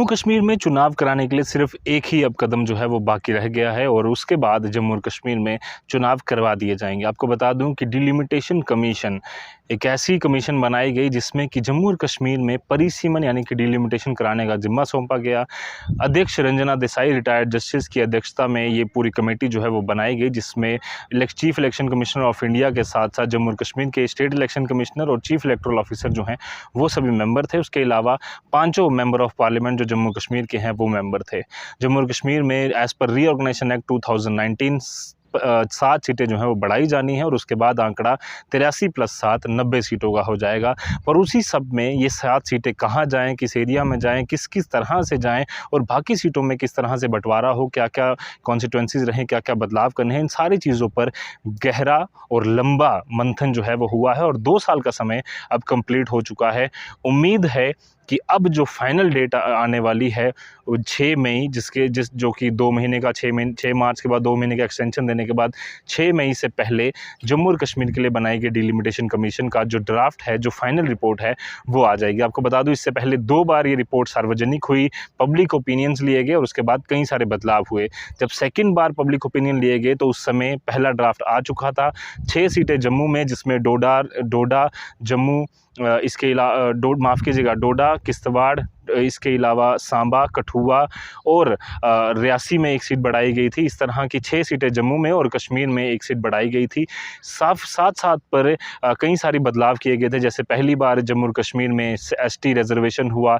जम्मू कश्मीर में चुनाव कराने के लिए सिर्फ एक ही अब कदम जो है वो बाकी रह गया है और उसके बाद जम्मू और कश्मीर में चुनाव करवा दिए जाएंगे। आपको बता दूं कि डिलिमिटेशन कमीशन एक ऐसी कमीशन बनाई गई जिसमें कि जम्मू और कश्मीर में परिसीमन यानी कि डिलिमिटेशन कराने का जिम्मा सौंपा गया। अध्यक्ष रंजना देसाई रिटायर्ड जस्टिस की अध्यक्षता में ये पूरी कमेटी जो है वो बनाई गई, जिसमें chief election commissioner of India के साथ साथ जम्मू और कश्मीर के स्टेट इलेक्शन कमिश्नर और चीफ इलेक्टोरल ऑफिसर जो हैं वो सभी मेंबर थे। उसके अलावा 5 मेंबर ऑफ पार्लियामेंट जो जम्मू कश्मीर के हैं वो मेंबर थे। जम्मू और कश्मीर में एज पर रीऑर्गेनाइजेशन एक्ट 2019 7 सीटें जो हैं वो बढ़ाई जानी है और उसके बाद आंकड़ा 83 + 7 90 सीटों का हो जाएगा। पर उसी सब में ये 7 सीटें कहाँ जाएं, किस एरिया में जाएं, किस किस तरह से जाएं और बाकी सीटों में किस तरह से बंटवारा हो, क्या क्या कॉन्स्टिट्यूंसीज रहें, क्या क्या बदलाव करने हैं, इन सारी चीज़ों पर गहरा और लंबा मंथन जो है वो हुआ है और 2 साल का समय अब कंप्लीट हो चुका है। उम्मीद है कि अब जो फाइनल डेट आने वाली है वो 6 मई जो कि 2 महीने का 6 मार्च के बाद 2 महीने का एक्सटेंशन देने के बाद 6 मई से पहले जम्मू और कश्मीर के लिए बनाई गई डिलिमिटेशन कमीशन का जो ड्राफ्ट है, जो फाइनल रिपोर्ट है वो आ जाएगी। आपको बता दूं इससे पहले 2 बार ये रिपोर्ट सार्वजनिक हुई, पब्लिक ओपिनियंस लिए गए और उसके बाद कई सारे बदलाव हुए। जब सेकेंड बार पब्लिक ओपिनियन लिए गए तो उस समय पहला ड्राफ्ट आ चुका था। 6 सीटें जम्मू में, जिसमें डोडा जम्मू, इसके अलावा डोडा, किश्तवाड़, इसके अलावा सांबा, कठुआ और रियासी में 1 सीट बढ़ाई गई थी। इस तरह की 6 सीटें जम्मू में और कश्मीर में 1 सीट बढ़ाई गई थी। साथ पर कई सारे बदलाव किए गए थे। जैसे पहली बार जम्मू और कश्मीर में ST रिजर्वेशन हुआ,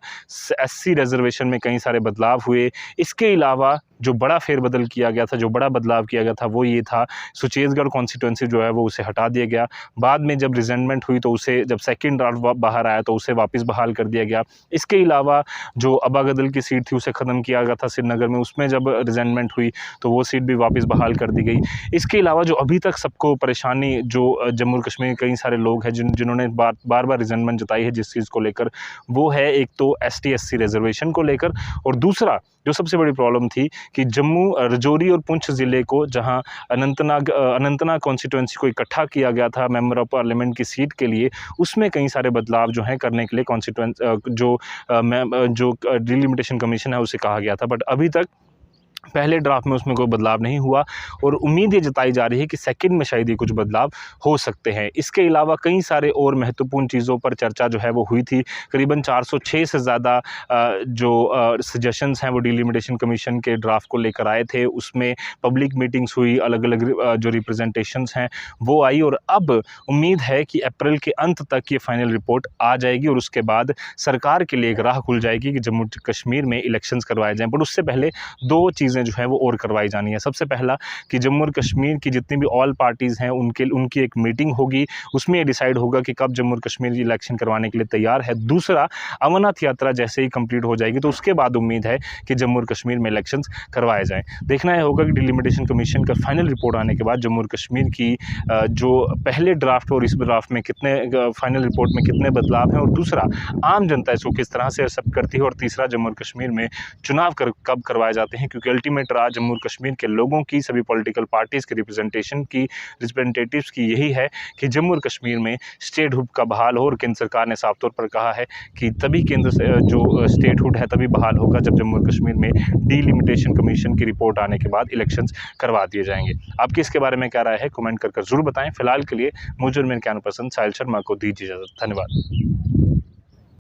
SC रिजर्वेशन में कई सारे बदलाव हुए। इसके अलावा जो बड़ा फेरबदल किया गया था, जो बड़ा बदलाव किया गया था वो ये था, सुचेतगढ़ कॉन्स्टिट्यूंसी जो है वो उसे हटा दिया गया। बाद में जब रिजेंटमेंट हुई तो उसे, जब सेकेंड ड्राफ्ट बाहर आया तो उसे वापस बहाल कर दिया गया। इसके अलावा जो अबागदल की सीट थी उसे ख़त्म किया गया था श्रीनगर में, उसमें जब रिजेंटमेंट हुई तो वो सीट भी वापस बहाल कर दी गई। इसके अलावा जो अभी तक सबको परेशानी, जो जम्मू और कश्मीर के कई सारे लोग हैं जिन्होंने बार बार रिजेंटमेंट जताई है जिस चीज़ को लेकर, वो है एक तो ST SC रिजर्वेशन को लेकर, और दूसरा जो सबसे बड़ी प्रॉब्लम थी कि जम्मू, राजौरी और पुंछ ज़िले को, जहां अनंतनाग कॉन्स्टिट्यूंसी को इकट्ठा किया गया था मेंबर ऑफ पार्लियामेंट की सीट के लिए, उसमें कई सारे बदलाव जो हैं करने के लिए जो डिलिमिटेशन कमीशन है उसे कहा गया था। बट अभी तक पहले ड्राफ्ट में उसमें कोई बदलाव नहीं हुआ और उम्मीद ये जताई जा रही है कि सेकंड में शायद ये कुछ बदलाव हो सकते हैं। इसके अलावा कई सारे और महत्वपूर्ण चीज़ों पर चर्चा जो है वो हुई थी। करीबन 406 से ज़्यादा जो सजेशंस हैं वो डिलिमिटेशन कमीशन के ड्राफ्ट को लेकर आए थे। उसमें पब्लिक मीटिंग्स हुई, अलग अलग जो रिप्रेजेंटेशंस हैं वो आई और अब उम्मीद है कि अप्रैल के अंत तक ये फाइनल रिपोर्ट आ जाएगी और उसके बाद सरकार के लिए एक राह खुल जाएगी कि जम्मू कश्मीर में इलेक्शंस करवाए जाएँ। बट उससे पहले 2 चीज़ें जो है वो और करवाई जानी है। सबसे पहला कि जम्मू और कश्मीर की जितनी भी ऑल पार्टीज़ हैं उनकी एक मीटिंग होगी, उसमें ये डिसाइड होगा कि कब जम्मू और कश्मीर इलेक्शन करवाने के लिए तैयार है। दूसरा, अमरनाथ यात्रा जैसे ही कंप्लीट हो जाएगी तो उसके बाद उम्मीद है कि जम्मू और कश्मीर में इलेक्शंस करवाए जाएं। देखना यह होगा कि डिलिमिटेशन कमीशन का फाइनल रिपोर्ट आने के बाद जम्मू और कश्मीर की जो पहले ड्राफ्ट और इस ड्राफ्ट में कितने, फाइनल रिपोर्ट में कितने बदलाव हैं, और दूसरा आम जनता इसको किस तरह से एक्सेप्ट करती है, और तीसरा जम्मू और कश्मीर में चुनाव कब करवाए जाते हैं, क्योंकि अल्टीमेट राज जम्मू और कश्मीर के लोगों की, सभी पॉलिटिकल पार्टीज़ के रिप्रेजेंटेटिव्स की यही है कि जम्मू और कश्मीर में स्टेटहुड का बहाल हो। और केंद्र सरकार ने साफ तौर पर कहा है कि तभी केंद्र से जो स्टेटहुड है तभी बहाल होगा जब जम्मू और कश्मीर में डिलिमिटेशन कमीशन की रिपोर्ट आने के बाद इलेक्शंस करवा दिए जाएंगे। आपकी इसके बारे में क्या राय है, कमेंट कर जरूर बताएं। फिलहाल के लिए मुझे और मेरे ज्ञान पसंद साहिल शर्मा को दीजिए इजाजत। धन्यवाद।